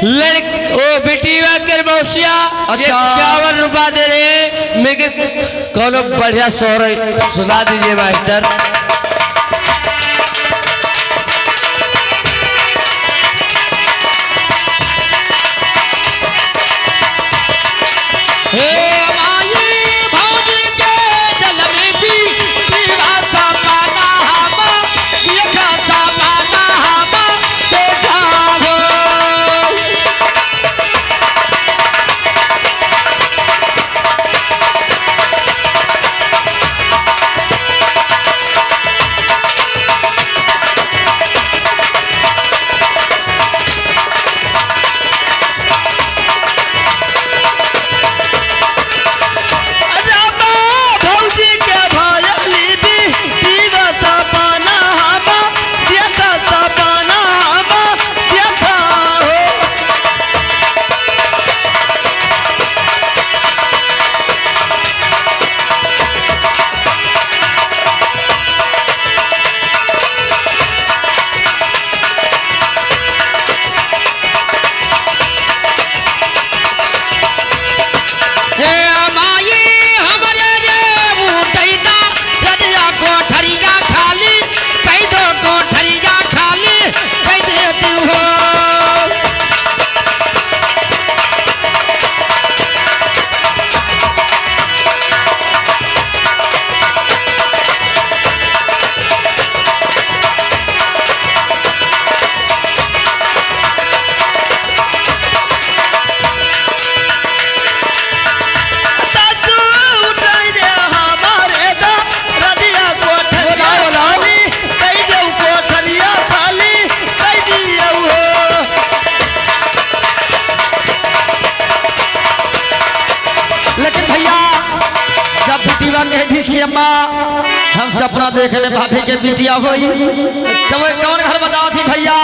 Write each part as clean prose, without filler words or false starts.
ओ बेटिया के मौसिया 51 रुपया दे रहे। मेरे कौन बढ़िया सोर सुना दीजिए मास्टर। हम सपना देख ले भाभी के बिटिया होई। कौन घर बताओ थी भैया?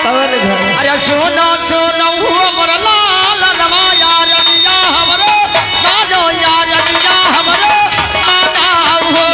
कौन घर? अरे सोना सोना हमर लाल नमा यार अनिया हमरो मानो यार अनिया हमरो माना हो।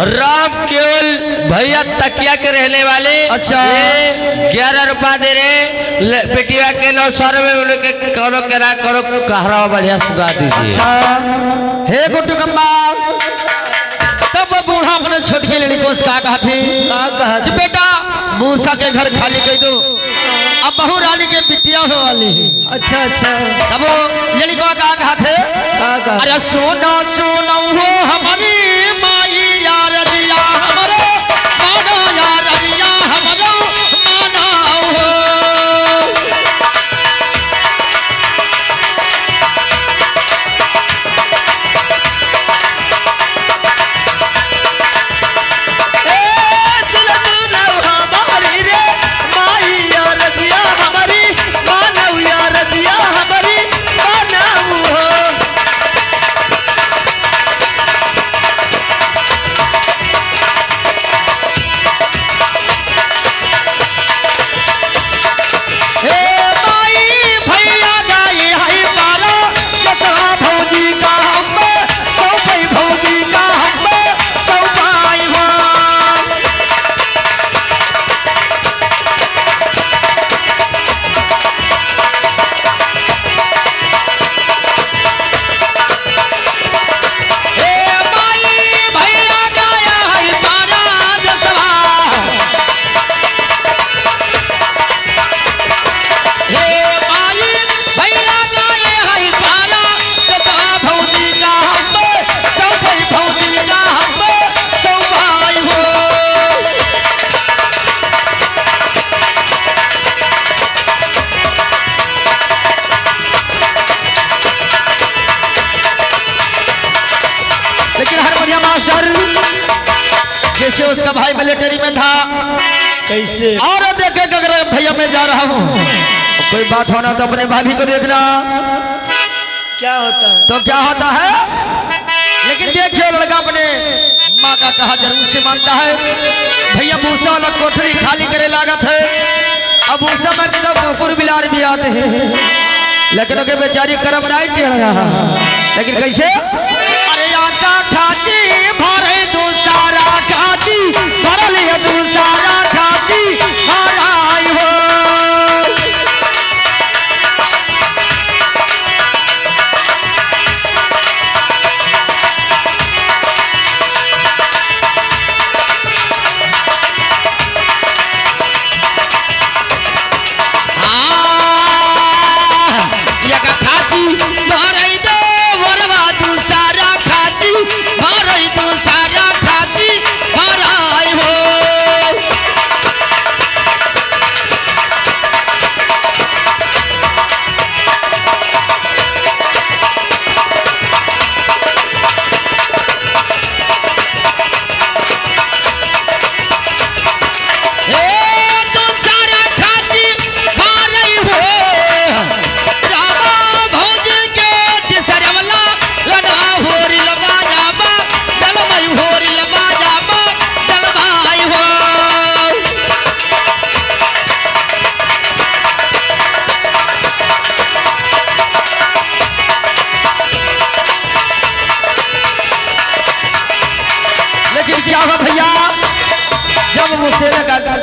राम केवल भैया तकिया के रहने वाले। अच्छा 11 रुपया दे रहे। बेटिया के 900 रुपये के कौनो करा करो कहरा बढ़िया सुधा दीजिए। अच्छा हे गुड्डू कम्बा तब बूढ़ा अपने छोटी लड़ी को का कहा थी बेटा मूसा के घर खाली कर दो अब बहू रानी के बिटिया हो वाली। अच्छा अच्छा तब लड़ी को कहा थे अरे सोना सोना हो हमारी माई यार दिया हमारे माना यार दिया हमारा माना हो। मिलिट्री में था। कैसे? और देखे अगर भैया मैं जा रहा हूँ, कोई बात होना तो अपने भाभी को देखना। क्या होता है? तो क्या होता है, लेकिन देखिए लड़का अपने माँ का कहा जरूर से मानता है। भैया भूसा वाला कोठरी खाली करे लागत है। अब भूसा में तो कुकुर बिलार भी आते हैं, लेकिन उनके बेचारी करम नहीं टेढ़ रहा। लेकिन कैसे? अरे आका खाची भरे दूसरा खाची भरल है दूसरा खाची हराई हो।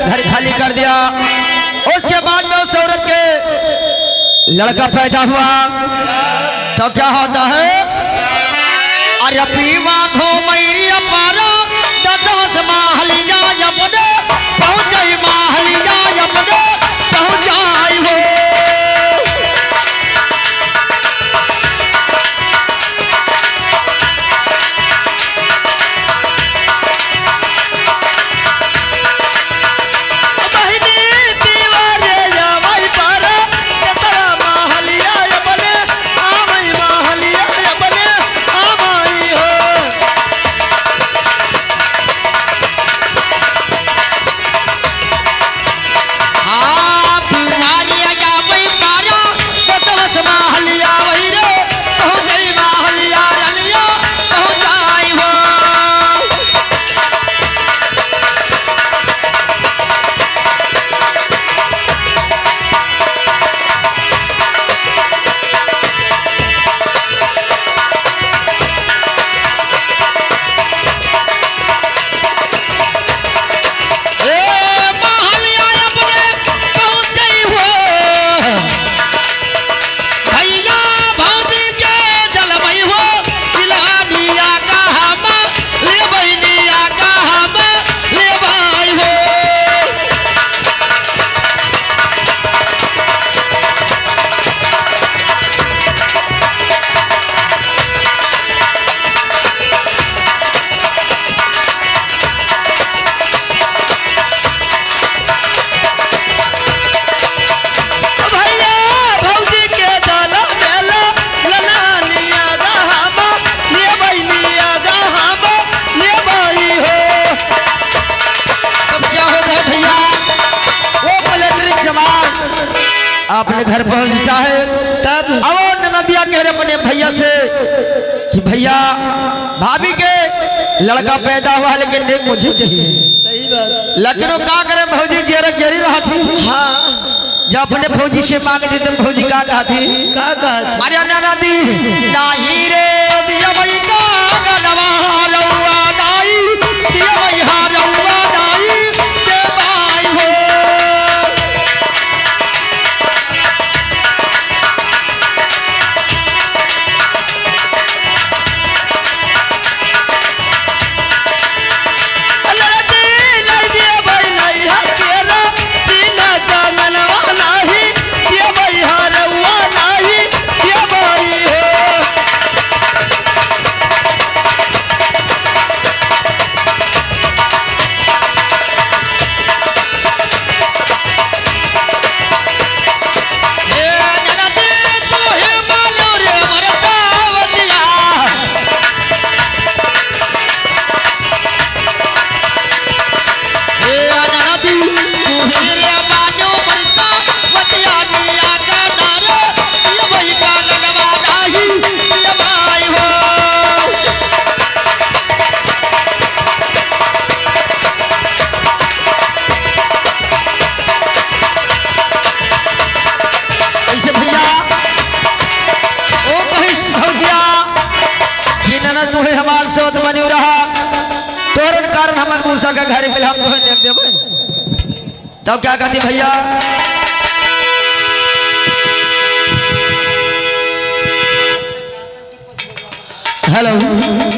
घर खाली कर दिया, उसके बाद में उस औरत के लड़का पैदा हुआ तो क्या होता है? अरे पीवा खो मैरी पारा दस माहलिया अपने पहुंचाई माहलिया अपने पहुंचाई हो। अपने घर पहुंचता है तब अब नदिया कह रहे अपने भैया से कि भैया भाभी के लड़का पैदा हुआ लेकिन देख मुझे चाहिए। सही बात। लेकिन वो क्या करे भौजी जेरा गेरी रहा थी। हाँ जब अपने फौजी से मांगे थे तो फौजी का कहा थी? का कहा थी? अरे नदी नहीं रे दिया भाई का गनवा रउआ नहीं दिया भाई हा रउआ नहीं के भाई हो। तू ही हमार सोच बनी रहा तोरन कारण हमार मूसा का घर मिला हम तो देख देबे तब क्या कहती भैया हेलो